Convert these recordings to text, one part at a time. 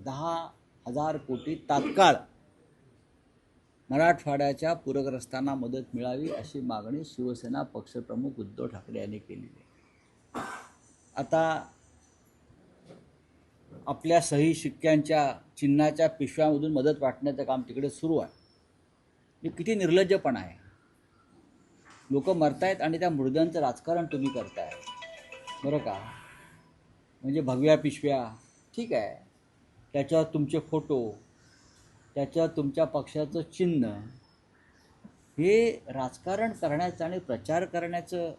10,000 कोटी तात्काळ मराठवाड्याच्या पूरग्रस्तांना मदत मिळावी अशी मागणी शिवसेना पक्षप्रमुख उद्धव ठाकरे यांनी केलेली आहे. आता आपल्या सही शिक्क्यांच्या चिन्हाच्या पिशव्यामधून मदत वाटण्याचं काम तिकडे सुरू आहे. हे किती निर्लज्जपणा आहे. लोक मरतायत आणि त्या मृद्यांचं राजकारण तुम्ही करताय, बरं का. म्हणजे भगव्या पिशव्या ठीक आहे, त्याच्यावर तुमचे फोटो, त्याच्यावर तुमच्या पक्षाचं चिन्ह, हे राजकारण करण्याचं आणि प्रचार करण्याचं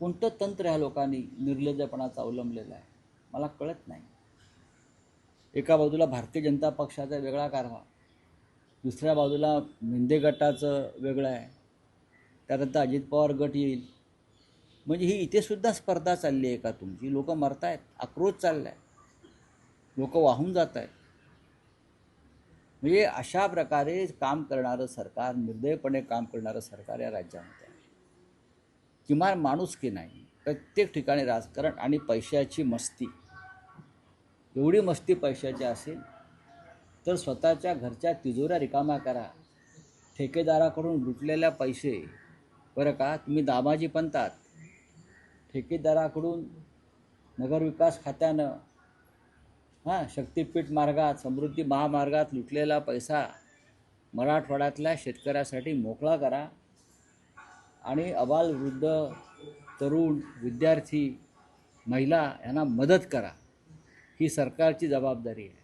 कोणतं तंत्र ह्या लोकांनी निर्लज्जपणाचं अवलंबलेलं आहे मला कळत नाही. एका बाजूला भारतीय जनता पक्षाचा वेगळा कारभार, दुसऱ्या बाजूला मिंदे गटाचं वेगळं आहे, त्यानंतर अजित पवार गट येईल. म्हणजे ही इथेसुद्धा स्पर्धा चालली आहे का तुमची? लोक मरतायत, आक्रोश चालला आहे, लोक वाहून जात आहेत. म्हणजे अशा प्रकारे काम करणारं सरकार, निर्दयपणे काम करणारं सरकार या राज्यामध्ये आहे. किमान माणुसकी नाही, प्रत्येक ठिकाणी राजकारण आणि पैशाची मस्ती. एवढी मस्ती पैशाची असेल तर स्वतःच्या घरच्या तिजोऱ्या रिकाम्या करा. ठेकेदाराकडून लुटलेल्या पैसे, बरं का, तुम्ही दामाजी बनतात. ठेकेदाराकडून नगरविकास खात्यानं शक्तिपीठ मार्गात, समृद्धी महामार्गात लुटलेला पैसा मराठवाड्यातल्या शेतकऱ्यासाठी मोकळा करा आणि अबालवृद्ध, तरुण, विद्यार्थी, महिला यांना मदत करा. ही सरकारची जबाबदारी आहे.